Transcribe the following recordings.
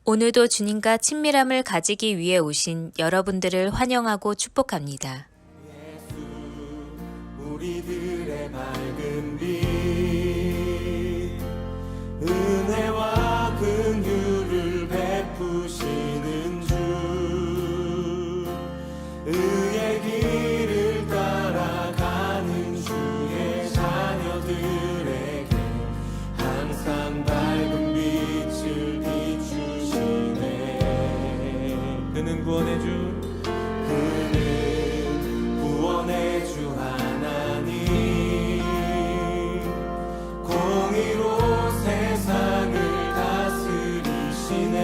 오늘도 주님과 친밀함을 가지기 위해 오신 여러분들을 환영하고 축복합니다. 우리들의 밝은 빛 은혜와 긍휼을 베푸시는 주 의의 길을 따라가는 주의 자녀들에게 항상 밝은 빛을 비추시네. 그는 구원의 주 구원의 주 하나님 공의로 세상을 다스리시네.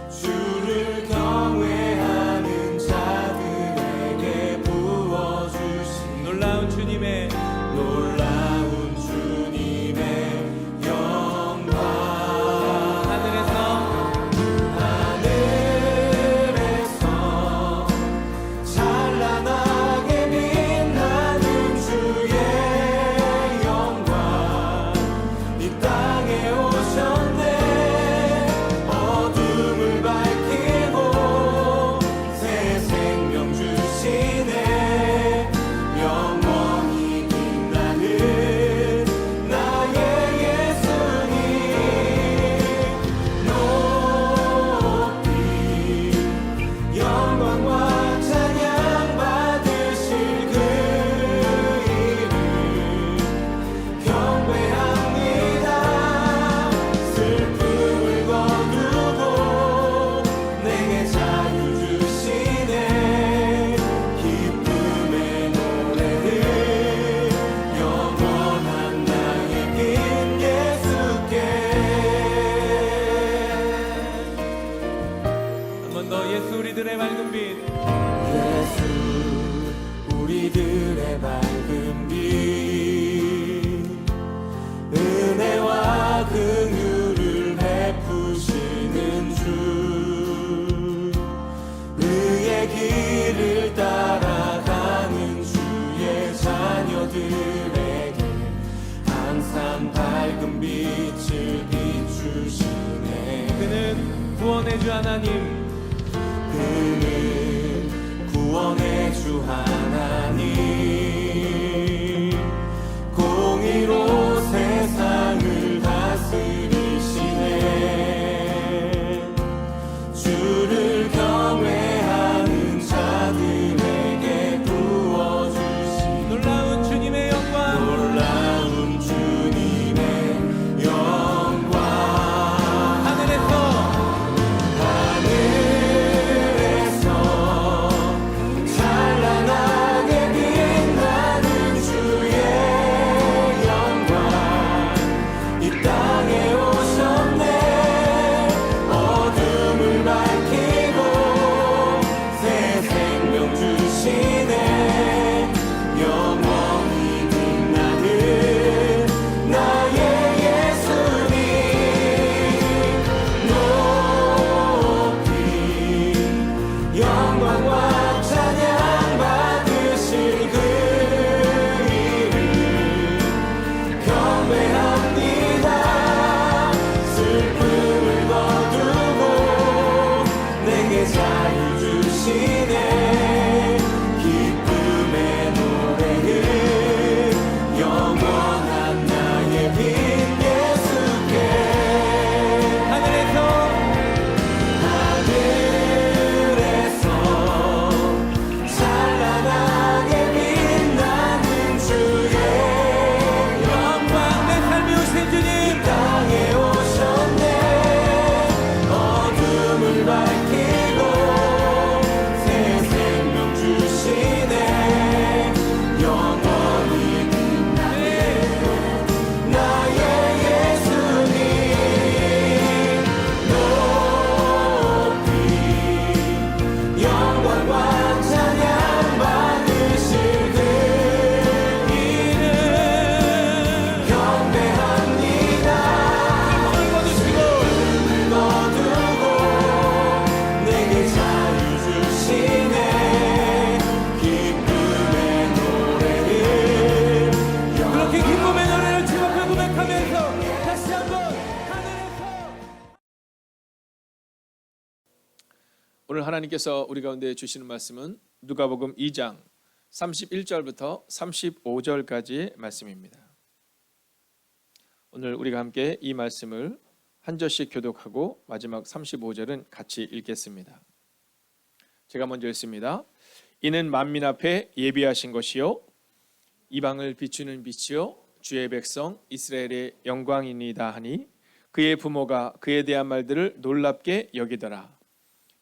주를 경외하는 자들에게 부어주신 놀라운 주님의 영광 하늘에서 찬란하게 빛나는 주의 영광 이 땅에 오셨네. 어둠을 밝히고 새 생명 주시네. 영원히 빛나는 나의 예수님 높이 영광과 찬양 받으실 그 이름 경배합니다. 슬픔을 거두고 내게 자유 주시네. 기쁨의 노래를 영원한 나의 긴 예수께. 한 번 더 예수 우리들의 밝은 빛. 예수 우리들의 밝은 빛 은혜와 긍휼을 베푸시는 주 의의 길을 따라가는 주의 자녀들에게 항상 밝은 빛을 비추시네. 그는 구원의 주 하나님 그는 구원의 주 하나님 공의로 세상을 다스리시네. 주를 경외하는 자들에게 부어주신 놀라운 주님의 영광 놀라운 주님의 영광 하늘에서 찬란하게 빛나는 주의 영광 오늘 하나님께서 우리 가운데 주시는 말씀은 누가복음 2장 31절부터 35절까지의 말씀입니다. 오늘 우리가 함께 이 말씀을 한 절씩 교독하고 마지막 35절은 같이 읽겠습니다. 제가 먼저 읽습니다. 이는 만민 앞에 예비하신 것이요 이방을 비추는 빛이요 주의 백성 이스라엘의 영광이니이다 하니 그의 부모가 그에 대한 말들을 놀랍게 여기더라.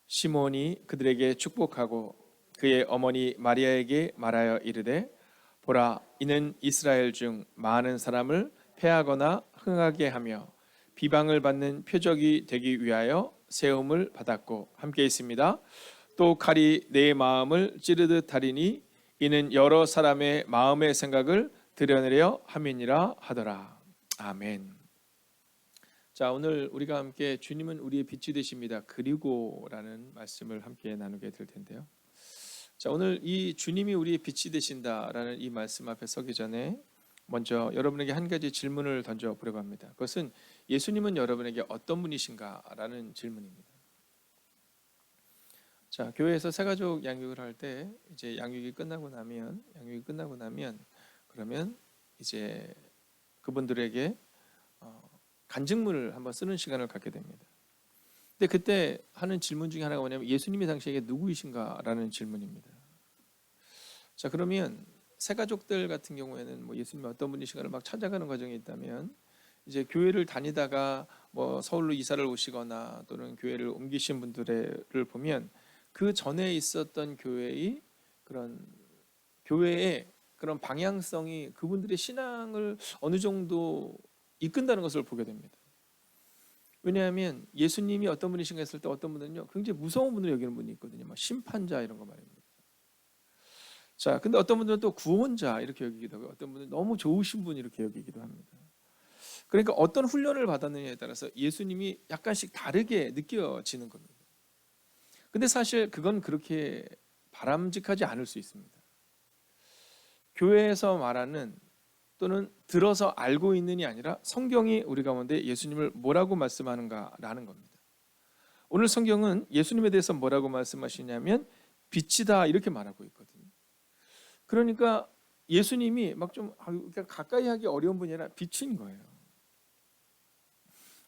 시몬이 그들에게 축복하고 그의 어머니 마리아에게 말하여 이르되 보라 이는 이스라엘 중 많은 사람을 패하거나 흥하게 하며 비방을 받는 표적이 되기 위하여 세움을 받았고 함께 있습니다. 또 칼이 내 마음을 찌르듯 하리니 이는 여러 사람의 마음의 생각을 드러내려 함이니라 하더라. 아멘. 자, 오늘 우리가 함께 주님은 우리의 빛이 되십니다. 그리고라는 말씀을 함께 나누게 될 텐데요. 자, 오늘 이 주님이 우리의 빛이 되신다라는 이 말씀 앞에 서기 전에 먼저 여러분에게 한 가지 질문을 던져 보려고 합니다. 그것은 예수님은 여러분에게 어떤 분이신가라는 질문입니다. 자, 교회에서 새가족 양육을 할 때 이제 양육이 끝나고 나면 그러면 이제 그분들에게 간증문을 한번 쓰는 시간을 갖게 됩니다. 근데 그때 하는 질문 중에 하나가 뭐냐면 예수님이 당시에게 누구이신가라는 질문입니다. 자, 그러면 새가족들 같은 경우에는 뭐 예수님이 어떤 분이신가를 막 찾아가는 과정이 있다면 이제 교회를 다니다가 뭐 서울로 이사를 오시거나 또는 교회를 옮기신 분들을 보면 그 전에 있었던 교회의 그런 방향성이 그분들의 신앙을 어느 정도 이끈다는 것을 보게 됩니다. 왜냐하면 예수님이 어떤 분이신가 했을 때 어떤 분들은요 굉장히 무서운 분으로 여기는 분이 있거든요. 막 심판자 이런 거 말입니다. 자, 근데 어떤 분들은 또 구원자 이렇게 여기기도 하고 어떤 분들은 너무 좋으신 분 이렇게 여기기도 합니다. 그러니까 어떤 훈련을 받았느냐에 따라서 예수님이 약간씩 다르게 느껴지는 겁니다. 근데 사실 그건 그렇게 바람직하지 않을 수 있습니다. 교회에서 말하는 또는 들어서 알고 있는이 아니라 성경이 우리 가운데 예수님을 뭐라고 말씀하는가라는 겁니다. 오늘 성경은 예수님에 대해서 뭐라고 말씀하시냐면 빛이다 이렇게 말하고 있거든요. 그러니까 예수님이 막 좀 가까이 하기 어려운 분이 아니라 빛인 거예요.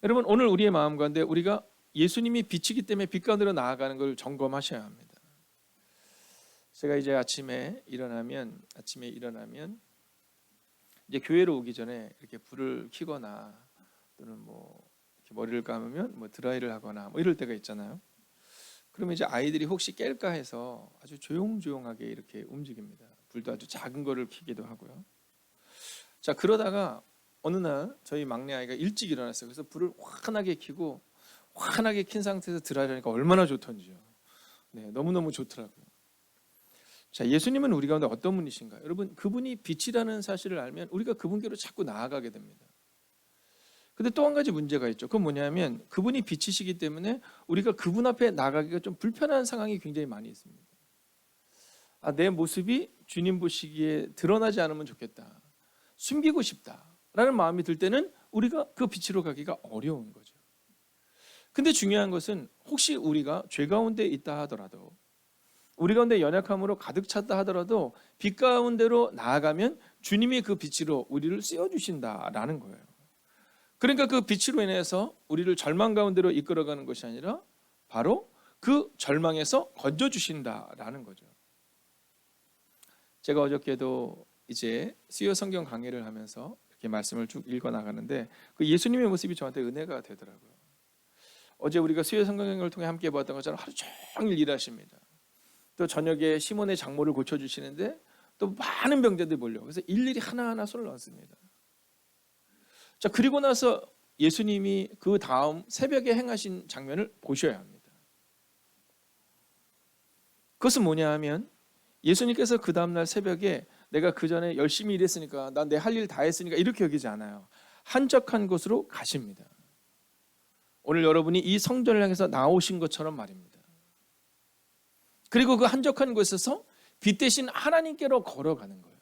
여러분 오늘 우리의 마음 가운데 우리가 예수님이 빛이기 때문에 빛 가운데로 나아가는 걸 점검하셔야 합니다. 제가 이제 아침에 일어나면 이제 교회로 오기 전에 이렇게 불을 켜거나 또는 뭐 이렇게 머리를 감으면 뭐 드라이를 하거나 뭐 이럴 때가 있잖아요. 그러면 이제 아이들이 혹시 깰까 해서 아주 조용조용하게 이렇게 움직입니다. 불도 아주 작은 거를 켜기도 하고요. 자, 그러다가 어느 날 저희 막내 아이가 일찍 일어났어요. 그래서 불을 환하게 켜고 환하게 킨 상태에서 드라이를 하니까 얼마나 좋던지요. 네, 너무너무 좋더라고요. 자, 예수님은 우리 가운데 어떤 분이신가요? 여러분, 그분이 빛이라는 사실을 알면 우리가 그분께로 자꾸 나아가게 됩니다. 근데 또 한 가지 문제가 있죠. 그건 뭐냐면 그분이 빛이시기 때문에 우리가 그분 앞에 나가기가 좀 불편한 상황이 굉장히 많이 있습니다. 내 모습이 주님 보시기에 드러나지 않으면 좋겠다. 숨기고 싶다라는 마음이 들 때는 우리가 그 빛으로 가기가 어려운 거죠. 근데 중요한 것은 혹시 우리가 죄 가운데 있다 하더라도 우리 가운데 연약함으로 가득 찼다 하더라도 빛 가운데로 나아가면 주님이 그 빛으로 우리를 씌워주신다라는 거예요. 그러니까 그 빛으로 인해서 우리를 절망 가운데로 이끌어가는 것이 아니라 바로 그 절망에서 건져주신다라는 거죠. 제가 어저께도 이제 수요 성경 강의를 하면서 이렇게 말씀을 쭉 읽어나가는데 그 예수님의 모습이 저한테 은혜가 되더라고요. 어제 우리가 수요 성경 강의를 통해 함께 보았던 것처럼 하루 종일 일하십니다. 또 저녁에 시몬의 장모를 고쳐주시는데 또 많은 병자들이 몰려. 그래서 일일이 하나하나 손을 얹습니다. 자, 그리고 나서 예수님이 그 다음 새벽에 행하신 장면을 보셔야 합니다. 그것은 뭐냐 하면 예수님께서 그 다음날 새벽에 내가 그 전에 열심히 일했으니까 난 내 할 일 다 했으니까 이렇게 여기지 않아요. 한적한 곳으로 가십니다. 오늘 여러분이 이 성전을 향해서 나오신 것처럼 말입니다. 그리고 그 한적한 곳에서 빛 대신 하나님께로 걸어가는 거예요.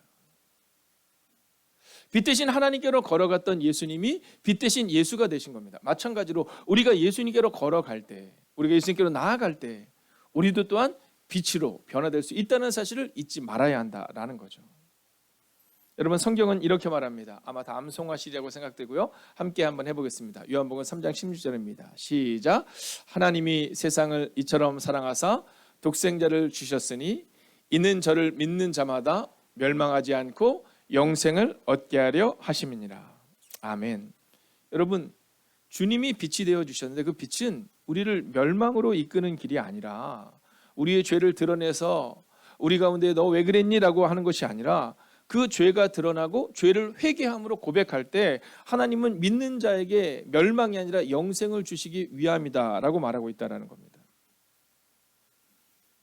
빛 대신 하나님께로 걸어갔던 예수님이 빛 대신 예수가 되신 겁니다. 마찬가지로 우리가 예수님께로 걸어갈 때, 우리가 예수님께로 나아갈 때 우리도 또한 빛으로 변화될 수 있다는 사실을 잊지 말아야 한다라는 거죠. 여러분, 성경은 이렇게 말합니다. 아마 다 암송하시리라고 생각되고요. 함께 한번 해보겠습니다. 요한복음 3장 16절입니다. 시작. 하나님이 세상을 이처럼 사랑하사 독생자를 주셨으니 이는 저를 믿는 자마다 멸망하지 않고 영생을 얻게 하려 하심이니라. 아멘. 여러분, 주님이 빛이 되어 주셨는데 그 빛은 우리를 멸망으로 이끄는 길이 아니라, 우리의 죄를 드러내서 우리 가운데 너 왜 그랬니? 라고 하는 것이 아니라, 그 죄가 드러나고 죄를 회개함으로 고백할 때 하나님은 믿는 자에게 멸망이 아니라 영생을 주시기 위함이다 라고 말하고 있다는 겁니다.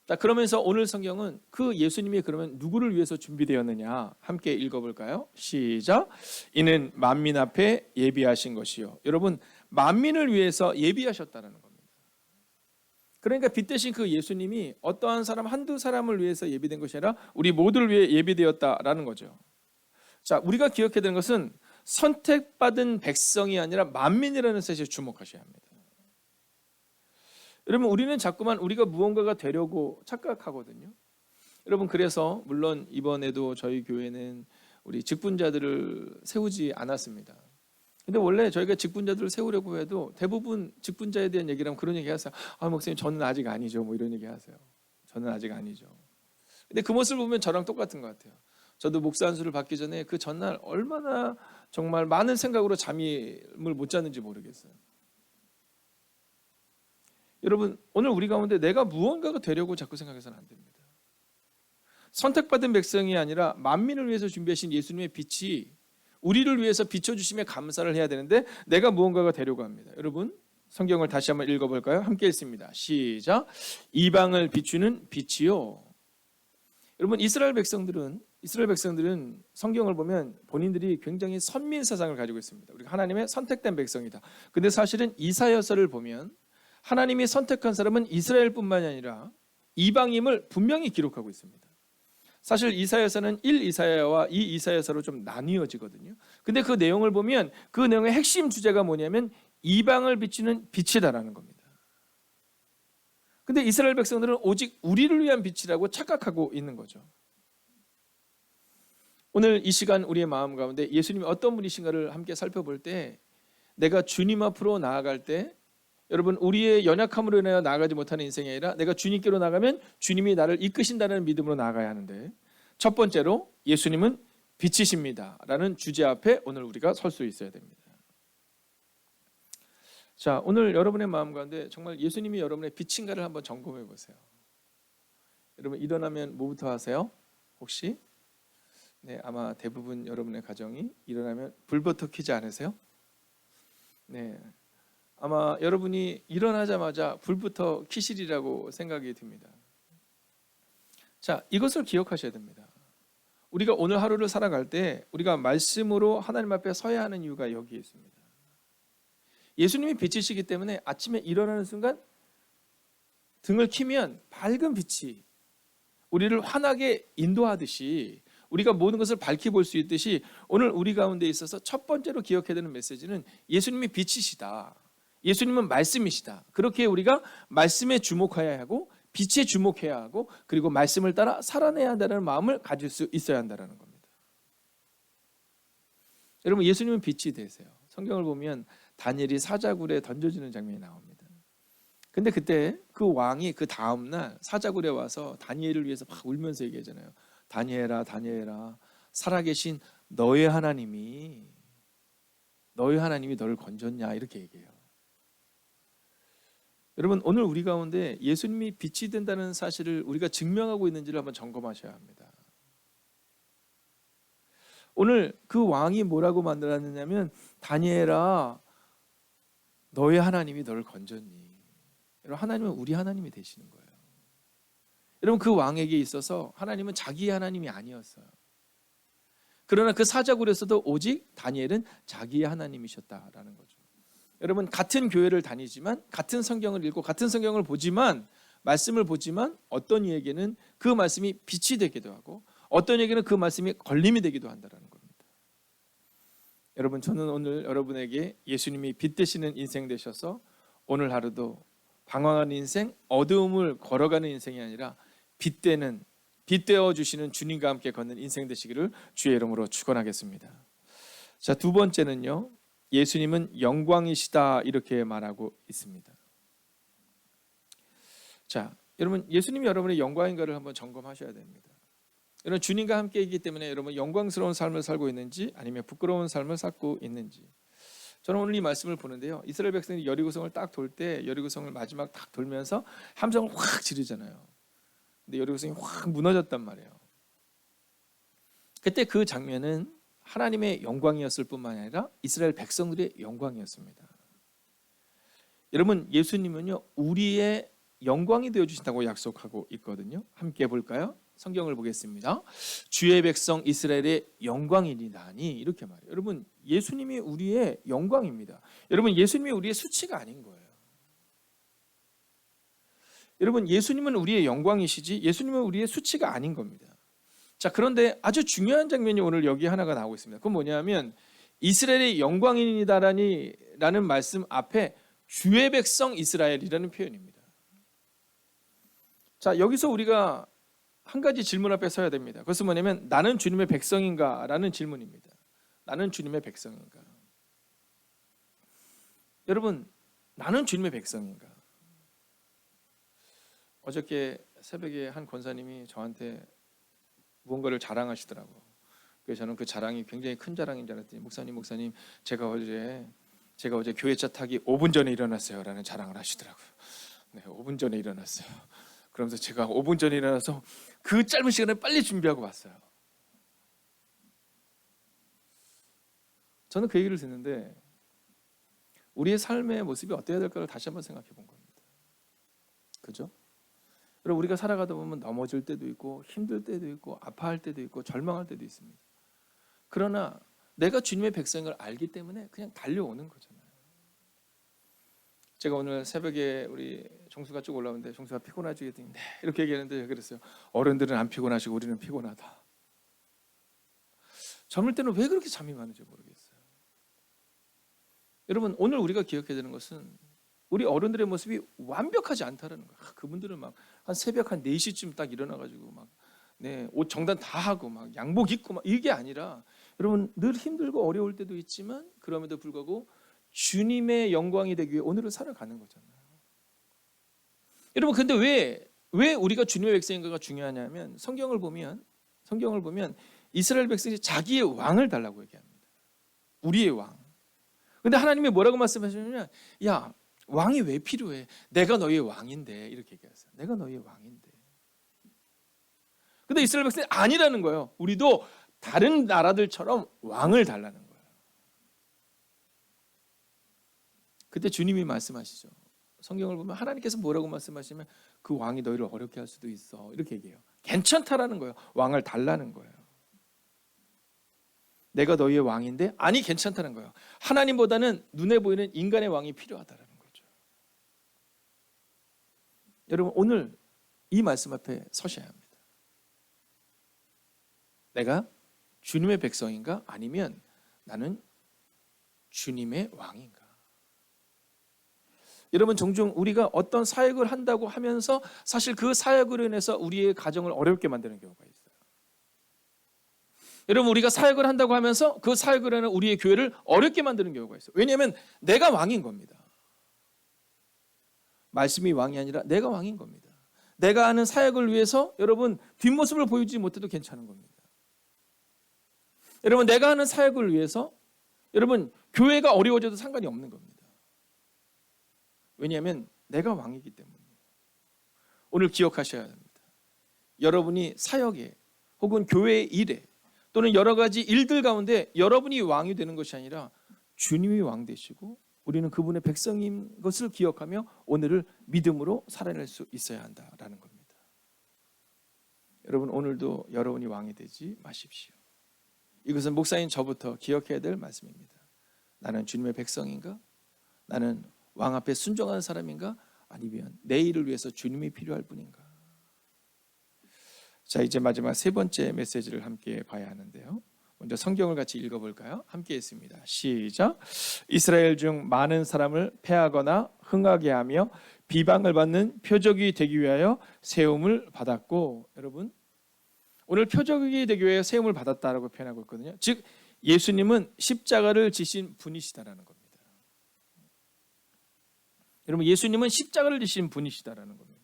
자, 그러면서 오늘 성경은 그 예수님이 그러면 누구를 위해서 준비되었느냐 함께 읽어볼까요? 시작. 이는 만민 앞에 예비하신 것이요. 여러분, 만민을 위해서 예비하셨다는 겁니다. 그러니까 빛 대신 그 예수님이 어떠한 사람 한두 사람을 위해서 예비된 것이 아니라 우리 모두를 위해 예비되었다라는 거죠. 자, 우리가 기억해야 되는 것은 선택받은 백성이 아니라 만민이라는 사실에 주목하셔야 합니다. 여러분, 우리는 자꾸만 우리가 무언가가 되려고 착각하거든요. 여러분, 그래서 물론 이번에도 저희 교회는 우리 직분자들을 세우지 않았습니다. 근데 원래 저희가 직분자들을 세우려고 해도 대부분 직분자에 대한 얘기를 하면 그런 얘기 하세요. 아, 목사님, 저는 아직 아니죠. 뭐 이런 얘기 하세요. 저는 아직 아니죠. 근데 그 모습을 보면 저랑 똑같은 것 같아요. 저도 목사 안수를 받기 전에 그 전날 얼마나 정말 많은 생각으로 잠을 못 잤는지 모르겠어요. 여러분, 오늘 우리 가운데 내가 무언가가 되려고 자꾸 생각해서는 안 됩니다. 선택받은 백성이 아니라 만민을 위해서 준비하신 예수님의 빛이 우리를 위해서 비춰주심에 감사를 해야 되는데 내가 무언가가 되려고 합니다. 여러분, 성경을 다시 한번 읽어볼까요? 함께 읽습니다. 시작. 이방을 비추는 빛이요. 여러분, 이스라엘 백성들은 성경을 보면 본인들이 굉장히 선민 사상을 가지고 있습니다. 우리가 하나님의 선택된 백성이다. 근데 사실은 이사야서를 보면 하나님이 선택한 사람은 이스라엘뿐만이 아니라 이방임을 분명히 기록하고 있습니다. 사실 이사야서는 1 이사야와 2 이사야서로 좀 나뉘어지거든요. 근데 그 내용을 보면 그 내용의 핵심 주제가 뭐냐면 이방을 비추는 빛이다라는 겁니다. 근데 이스라엘 백성들은 오직 우리를 위한 빛이라고 착각하고 있는 거죠. 오늘 이 시간 우리의 마음 가운데 예수님이 어떤 분이신가를 함께 살펴볼 때, 내가 주님 앞으로 나아갈 때, 여러분, 우리의 연약함으로 인하여 나아가지 못하는 인생이 아니라 내가 주님께로 나가면 주님이 나를 이끄신다는 믿음으로 나아가야 하는데, 첫 번째로 예수님은 빛이십니다 라는 주제 앞에 오늘 우리가 설 수 있어야 됩니다. 자, 오늘 여러분의 마음 가운데 정말 예수님이 여러분의 빛인가를 한번 점검해 보세요. 여러분, 일어나면 뭐부터 하세요? 혹시? 네, 아마 대부분 여러분의 가정이 일어나면 불부터 켜지 않으세요? 네, 아마 여러분이 일어나자마자 불부터 켜시리라고 생각이 듭니다. 자, 이것을 기억하셔야 됩니다. 우리가 오늘 하루를 살아갈 때 우리가 말씀으로 하나님 앞에 서야 하는 이유가 여기에 있습니다. 예수님이 빛이시기 때문에 아침에 일어나는 순간 등을 켜면 밝은 빛이 우리를 환하게 인도하듯이, 우리가 모든 것을 밝히 볼 수 있듯이, 오늘 우리 가운데 있어서 첫 번째로 기억해야 되는 메시지는 예수님이 빛이시다. 예수님은 말씀이시다. 그렇게 우리가 말씀에 주목해야 하고 빛에 주목해야 하고, 그리고 말씀을 따라 살아내야 한다는 마음을 가질 수 있어야 한다는 겁니다. 여러분, 예수님은 빛이 되세요. 성경을 보면 다니엘이 사자굴에 던져지는 장면이 나옵니다. 근데 그때 그 왕이 그 다음날 사자굴에 와서 다니엘을 위해서 막 울면서 얘기하잖아요. 다니엘아, 다니엘아, 살아계신 너의 하나님이 너를 건졌냐, 이렇게 얘기해요. 여러분, 오늘 우리 가운데 예수님이 빛이 된다는 사실을 우리가 증명하고 있는지를 한번 점검하셔야 합니다. 오늘 그 왕이 뭐라고 만들었느냐면, 다니엘아, 너의 하나님이 너를 건졌니. 여러분, 하나님은 우리 하나님이 되시는 거예요. 여러분, 그 왕에게 있어서 하나님은 자기의 하나님이 아니었어요. 그러나 그 사자굴에서도 오직 다니엘은 자기의 하나님이셨다라는 거죠. 여러분, 같은 교회를 다니지만, 같은 성경을 읽고 같은 성경을 보지만, 말씀을 보지만, 어떤 이에게는 그 말씀이 빛이 되기도 하고 어떤 이에게는 그 말씀이 걸림이 되기도 한다는 겁니다. 여러분, 저는 오늘 여러분에게 예수님이 빛 되시는 인생 되셔서 오늘 하루도 방황하는 인생, 어두움을 걸어가는 인생이 아니라 빛되어 주시는 주님과 함께 걷는 인생 되시기를 주의 이름으로 축원하겠습니다. 자, 두 번째는요. 예수님은 영광이시다 이렇게 말하고 있습니다. 자, 여러분 예수님이 여러분의 영광인가를 한번 점검하셔야 됩니다. 여러분 주님과 함께 있기 때문에 여러분 영광스러운 삶을 살고 있는지 아니면 부끄러운 삶을 살고 있는지. 저는 오늘 이 말씀을 보는데요. 이스라엘 백성이 여리고성을 딱 돌 때 여리고성을 마지막 딱 돌면서 함성을 확 지르잖아요. 근데 여리고성이 확 무너졌단 말이에요. 그때 그 장면은 하나님의 영광이었을 뿐만 아니라 이스라엘 백성들의 영광이었습니다. 여러분 예수님은요 우리의 영광이 되어 주신다고 약속하고 있거든요. 함께 볼까요? 성경을 보겠습니다. 주의 백성 이스라엘의 영광이니다니 이렇게 말해요. 여러분 예수님이 우리의 영광입니다. 여러분 예수님이 우리의 수치가 아닌 거예요. 여러분 예수님은 우리의 영광이시지 예수님은 우리의 수치가 아닌 겁니다. 자, 그런데 아주 중요한 장면이 오늘 여기 하나가 나오고 있습니다. 그건 뭐냐면 이스라엘의 영광이니다라는 말씀 앞에 주의 백성 이스라엘이라는 표현입니다. 자, 여기서 우리가 한 가지 질문 앞에 서야 됩니다. 그것은 뭐냐면 나는 주님의 백성인가? 라는 질문입니다. 나는 주님의 백성인가? 여러분 나는 주님의 백성인가? 어저께 새벽에 한 권사님이 저한테 무언가를 자랑하시더라고요. 그래서 저는 그 자랑이 굉장히 큰 자랑인 줄 알았더니 목사님 제가 어제 교회차 타기 5분 전에 일어났어요 라는 자랑을 하시더라고요. 네, 5분 전에 일어났어요. 그러면서 제가 5분 전에 일어나서 그 짧은 시간에 빨리 준비하고 왔어요. 저는 그 얘기를 듣는데 우리의 삶의 모습이 어때야 될까를 다시 한번 생각해 본 겁니다. 그죠? 여러분 우리가 살아가다 보면 넘어질 때도 있고 힘들 때도 있고 아파할 때도 있고 절망할 때도 있습니다. 그러나 내가 주님의 백성인 걸 알기 때문에 그냥 달려오는 거잖아요. 제가 오늘 새벽에 우리 종수가 쭉 올라오는데 종수가 피곤하지 했더니 네 이렇게 얘기했는데 그랬어요. 어른들은 안 피곤하시고 우리는 피곤하다. 젊을 때는 왜 그렇게 잠이 많은지 모르겠어요. 여러분 오늘 우리가 기억해야 되는 것은 우리 어른들의 모습이 완벽하지 않다라는 거예요. 그분들은 막 한 새벽 한 4시쯤 딱 일어나가지고 막 네, 옷 정단 다 하고 막 양복 입고 막 이게 아니라 여러분 늘 힘들고 어려울 때도 있지만 그럼에도 불구하고 주님의 영광이 되기 위해 오늘을 살아가는 거잖아요. 여러분 근데 왜 우리가 주님의 백성인가가 중요하냐면 성경을 보면 이스라엘 백성이 자기의 왕을 달라고 얘기합니다. 우리의 왕. 근데 하나님이 뭐라고 말씀하시냐면 야 왕이 왜 필요해? 내가 너희의 왕인데 이렇게 얘기하세요. 내가 너희의 왕인데. 근데 이스라엘 백성이 아니라는 거예요. 우리도 다른 나라들처럼 왕을 달라는 거예요. 그때 주님이 말씀하시죠. 성경을 보면 하나님께서 뭐라고 말씀하시면 그 왕이 너희를 어렵게 할 수도 있어. 이렇게 얘기해요. 괜찮다라는 거예요. 왕을 달라는 거예요. 내가 너희의 왕인데 아니 괜찮다는 거예요. 하나님보다는 눈에 보이는 인간의 왕이 필요하다라는 거죠. 여러분 오늘 이 말씀 앞에 서셔야 합니다. 내가 주님의 백성인가? 아니면 나는 주님의 왕인가? 여러분 종종 우리가 어떤 사역을 한다고 하면서 사실 그 사역으로 인해서 우리의 가정을 어렵게 만드는 경우가 있어요. 여러분 우리가 사역을 한다고 하면서 그 사역으로 인해 우리의 교회를 어렵게 만드는 경우가 있어요. 왜냐하면 내가 왕인 겁니다. 말씀이 왕이 아니라 내가 왕인 겁니다. 내가 하는 사역을 위해서 여러분 뒷모습을 보이지 못해도 괜찮은 겁니다. 여러분 내가 하는 사역을 위해서 여러분 교회가 어려워져도 상관이 없는 겁니다. 왜냐하면 내가 왕이기 때문이에요. 오늘 기억하셔야 합니다. 여러분이 사역에 혹은 교회의 일에 또는 여러 가지 일들 가운데 여러분이 왕이 되는 것이 아니라 주님이 왕 되시고 우리는 그분의 백성인 것을 기억하며 오늘을 믿음으로 살아낼 수 있어야 한다라는 겁니다. 여러분 오늘도 여러분이 왕이 되지 마십시오. 이것은 목사인 저부터 기억해야 될 말씀입니다. 나는 주님의 백성인가? 나는 왕 앞에 순종하는 사람인가? 아니면 내 일을 위해서 주님이 필요할 뿐인가? 자 이제 마지막 세 번째 메시지를 함께 봐야 하는데요. 먼저 성경을 같이 읽어볼까요? 함께 했습니다. 시작. 이스라엘 중 많은 사람을 패하거나 흥하게 하며 비방을 받는 표적이 되기 위하여 세움을 받았고, 여러분 오늘 표적이 되기 위하여 세움을 받았다라고 표현하고 있거든요. 즉 예수님은 십자가를 지신 분이시다라는 겁니다. 여러분 예수님은 십자가를 지신 분이시다라는 겁니다.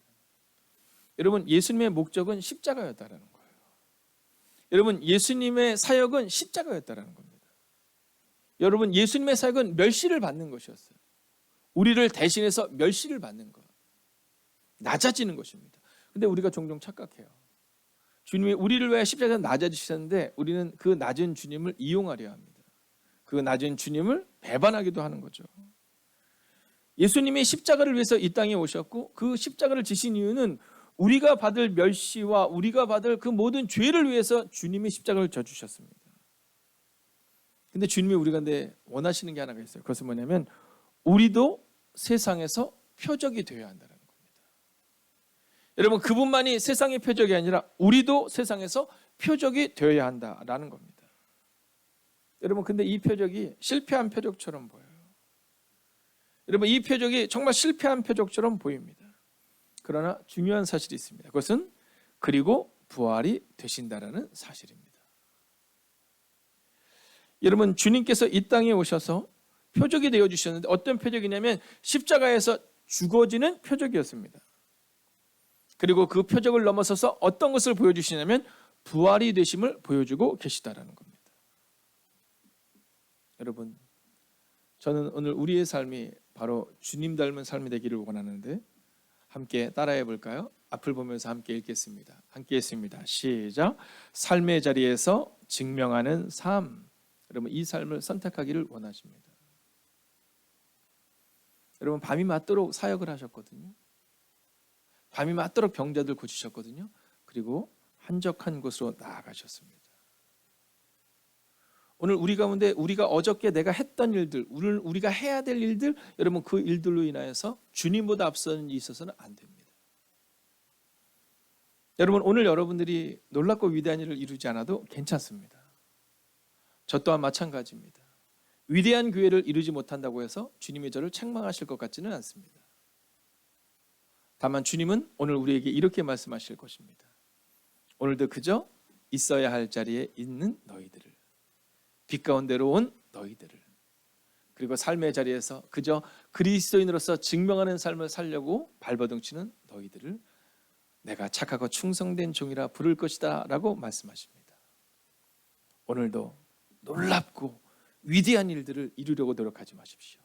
여러분 예수님의 목적은 십자가였다라는 거예요. 여러분 예수님의 사역은 십자가였다라는 겁니다. 여러분 예수님의 사역은 멸시를 받는 것이었어요. 우리를 대신해서 멸시를 받는 것, 낮아지는 것입니다. 근데 우리가 종종 착각해요. 주님이 우리를 위해 십자가에서 낮아지셨는데 우리는 그 낮은 주님을 이용하려 합니다. 그 낮은 주님을 배반하기도 하는 거죠. 예수님이 십자가를 위해서 이 땅에 오셨고 그 십자가를 지신 이유는 우리가 받을 멸시와 우리가 받을 그 모든 죄를 위해서 주님이 십자가를 져주셨습니다. 근데 주님이 우리 가운데 원하시는 게 하나가 있어요. 그것은 뭐냐면 우리도 세상에서 표적이 되어야 한다는 겁니다. 여러분 그분만이 세상의 표적이 아니라 우리도 세상에서 표적이 되어야 한다라는 겁니다. 여러분 근데 이 표적이 실패한 표적처럼 보여요. 여러분 이 표적이 정말 실패한 표적처럼 보입니다. 그러나 중요한 사실이 있습니다. 그것은 그리고 부활이 되신다라는 사실입니다. 여러분 주님께서 이 땅에 오셔서 표적이 되어주셨는데 어떤 표적이냐면 십자가에서 죽어지는 표적이었습니다. 그리고 그 표적을 넘어서서 어떤 것을 보여주시냐면 부활이 되심을 보여주고 계시다라는 겁니다. 여러분 저는 오늘 우리의 삶이 바로 주님 닮은 삶이 되기를 원하는데 함께 따라해 볼까요? 앞을 보면서 함께 읽겠습니다. 함께 했습니다. 시작. 삶의 자리에서 증명하는 삶. 여러분 이 삶을 선택하기를 원하십니다. 여러분 밤이 맞도록 사역을 하셨거든요. 밤이 맞도록 병자들 고치셨거든요. 그리고 한적한 곳으로 나아가셨습니다. 오늘 우리 가운데 우리가 어저께 내가 했던 일들, 우리가 해야 될 일들, 여러분 그 일들로 인하여서 주님보다 앞서는 일이 있어서는 안 됩니다. 여러분 오늘 여러분들이 놀랍고 위대한 일을 이루지 않아도 괜찮습니다. 저 또한 마찬가지입니다. 위대한 교회를 이루지 못한다고 해서 주님이 저를 책망하실 것 같지는 않습니다. 다만 주님은 오늘 우리에게 이렇게 말씀하실 것입니다. 오늘도 그저 있어야 할 자리에 있는 너희들을, 빛 가운데로 온 너희들을, 그리고 삶의 자리에서 그저 그리스도인으로서 증명하는 삶을 살려고 발버둥치는 너희들을 내가 착하고 충성된 종이라 부를 것이다 라고 말씀하십니다. 오늘도 놀랍고 위대한 일들을 이루려고 노력하지 마십시오.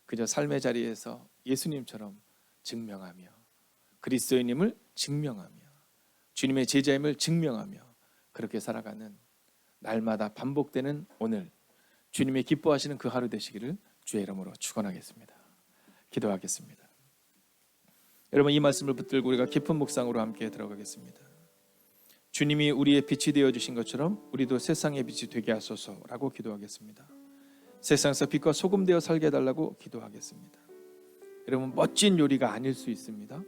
그저 삶의 자리에서 예수님처럼 증명하며 그리스도인임을 증명하며 주님의 제자임을 증명하며 그렇게 살아가는 날마다 반복되는 오늘 주님의 기뻐하시는 그 하루 되시기를 주의 이름으로 축원하겠습니다. 기도하겠습니다. 여러분 이 말씀을 붙들고 우리가 깊은 묵상으로 함께 들어가겠습니다. 주님이 우리의 빛이 되어주신 것처럼 우리도 세상의 빛이 되게 하소서라고 기도하겠습니다. 세상에서 빛과 소금 되어 살게 해달라고 기도하겠습니다. 여러분 멋진 요리가 아닐 수 있습니다.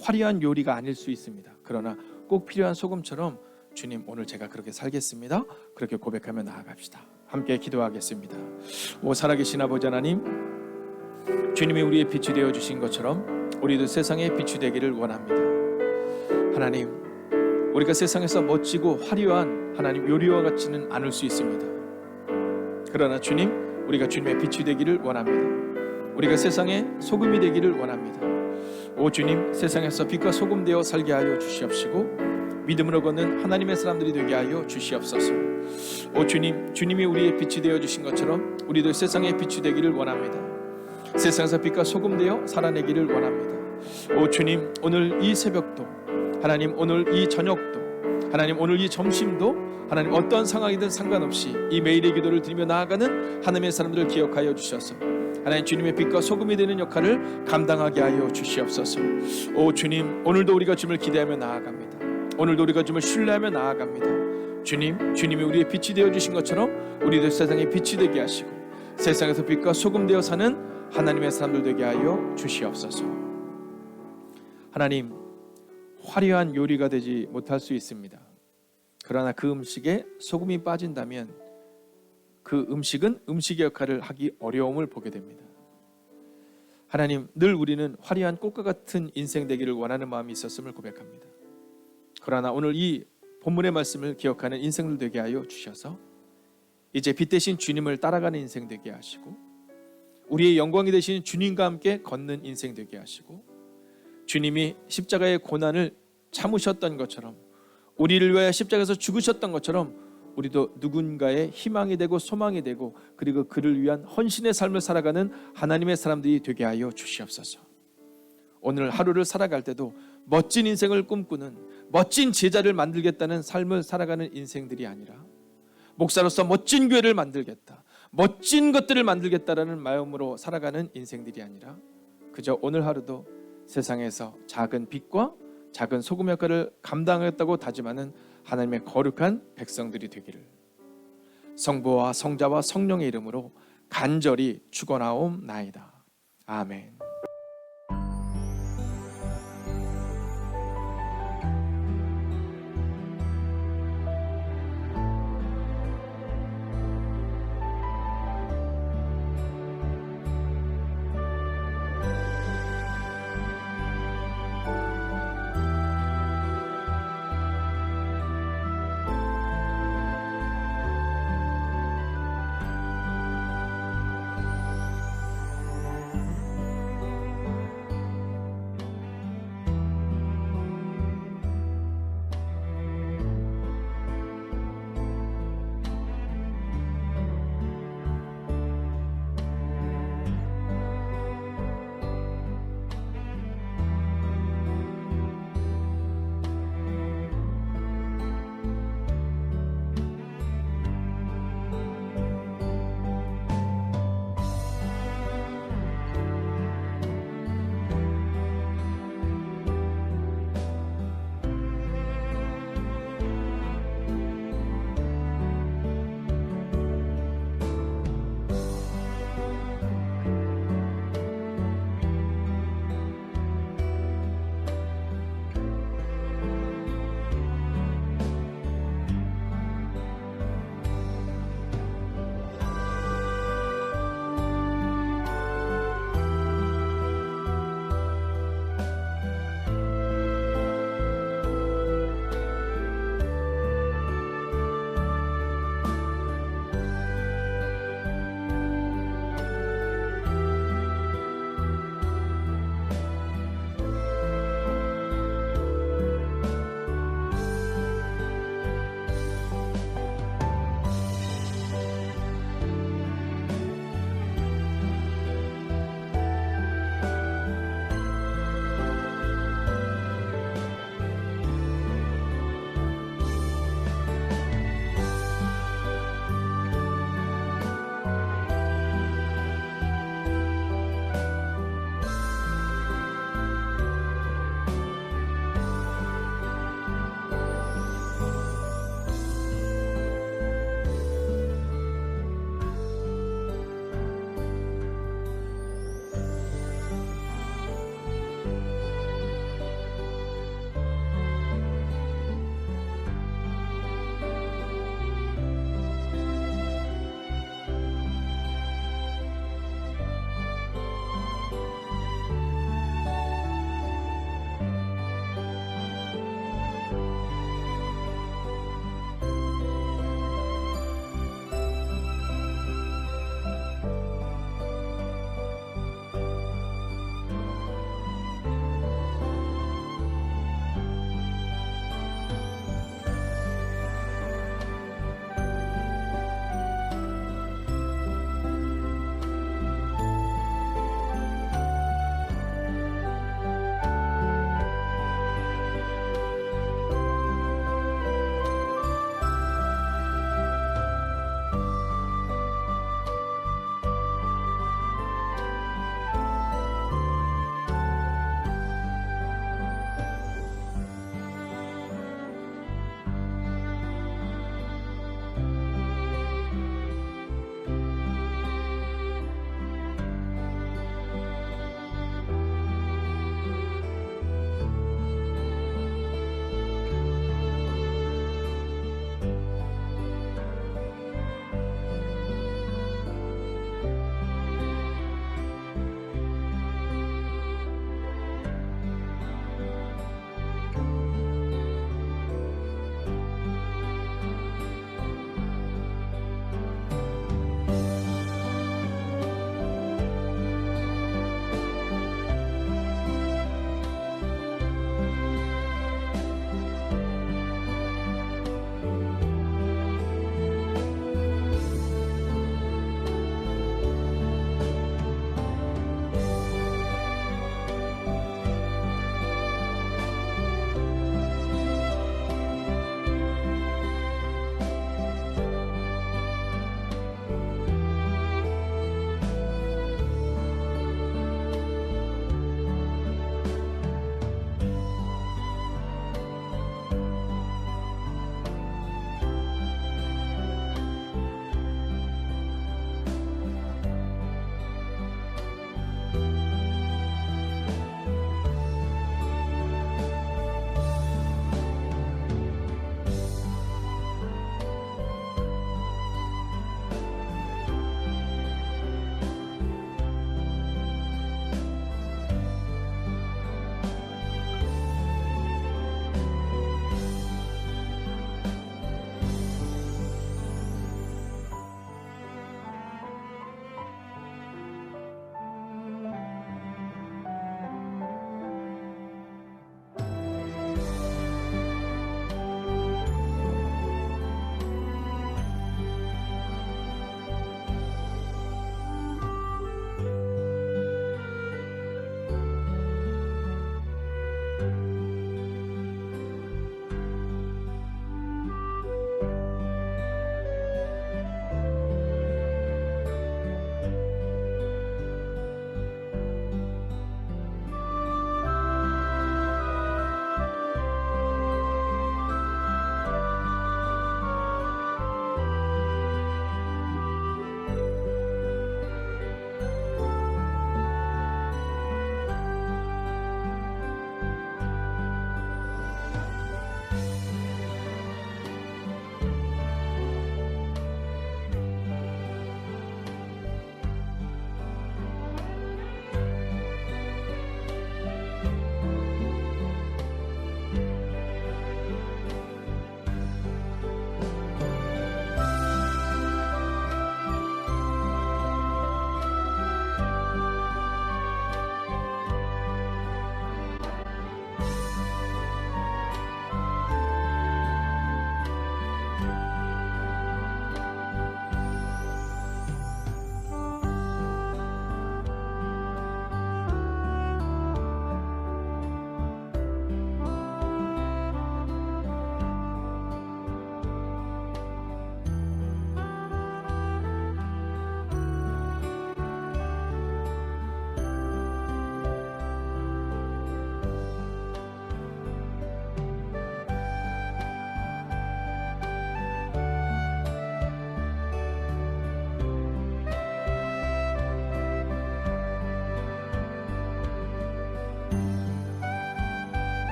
화려한 요리가 아닐 수 있습니다. 그러나 꼭 필요한 소금처럼 주님 오늘 제가 그렇게 살겠습니다. 그렇게 고백하며 나아갑시다. 함께 기도하겠습니다. 오 살아계신 아버지 하나님, 주님이 우리의 빛이 되어주신 것처럼 우리도 세상의 빛이 되기를 원합니다. 하나님, 우리가 세상에서 멋지고 화려한 하나님 요리와 같지는 않을 수 있습니다. 그러나 주님, 우리가 주님의 빛이 되기를 원합니다. 우리가 세상의 소금이 되기를 원합니다. 오 주님, 세상에서 빛과 소금 되어 살게 하여 주시옵시고 믿음으로 걷는 하나님의 사람들이 되게 하여 주시옵소서. 오 주님, 주님이 우리의 빛이 되어 주신 것처럼 우리도 세상의 빛이 되기를 원합니다. 세상에서 빛과 소금 되어 살아내기를 원합니다. 오 주님, 오늘 이 새벽도 하나님, 오늘 이 저녁도 하나님, 오늘 이 점심도 하나님, 어떤 상황이든 상관없이 이 매일의 기도를 드리며 나아가는 하나님의 사람들을 기억하여 주셔서 하나님, 주님의 빛과 소금이 되는 역할을 감당하게 하여 주시옵소서. 오 주님, 오늘도 우리가 주님을 기대하며 나아갑니다. 오늘도 우리가 주님을 신뢰하며 나아갑니다. 주님, 주님이 우리의 빛이 되어주신 것처럼 우리도 세상의 빛이 되게 하시고 세상에서 빛과 소금 되어 사는 하나님의 사람들 되게 하여 주시옵소서. 하나님, 화려한 요리가 되지 못할 수 있습니다. 그러나 그 음식에 소금이 빠진다면 그 음식은 음식의 역할을 하기 어려움을 보게 됩니다. 하나님, 늘 우리는 화려한 꽃과 같은 인생 되기를 원하는 마음이 있었음을 고백합니다. 그러나 오늘 이 본문의 말씀을 기억하는 인생들 되게 하여 주셔서 이제 빛 대신 주님을 따라가는 인생 되게 하시고 우리의 영광이 되신 주님과 함께 걷는 인생 되게 하시고 주님이 십자가의 고난을 참으셨던 것처럼 우리를 위하여 십자가에서 죽으셨던 것처럼 우리도 누군가의 희망이 되고 소망이 되고 그리고 그를 위한 헌신의 삶을 살아가는 하나님의 사람들이 되게 하여 주시옵소서. 오늘 하루를 살아갈 때도 멋진 인생을 꿈꾸는 멋진 제자를 만들겠다는 삶을 살아가는 인생들이 아니라 목사로서 멋진 교회를 만들겠다, 멋진 것들을 만들겠다라는 마음으로 살아가는 인생들이 아니라 그저 오늘 하루도 세상에서 작은 빛과 작은 소금 역할을 감당하겠다고 다짐하는 하나님의 거룩한 백성들이 되기를 성부와 성자와 성령의 이름으로 간절히 축원하옵나이다. 아멘.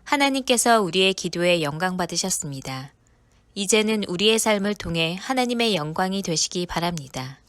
하나님께서 우리의 기도에 영광 받으셨습니다. 이제는 우리의 삶을 통해 하나님의 영광이 되시기 바랍니다.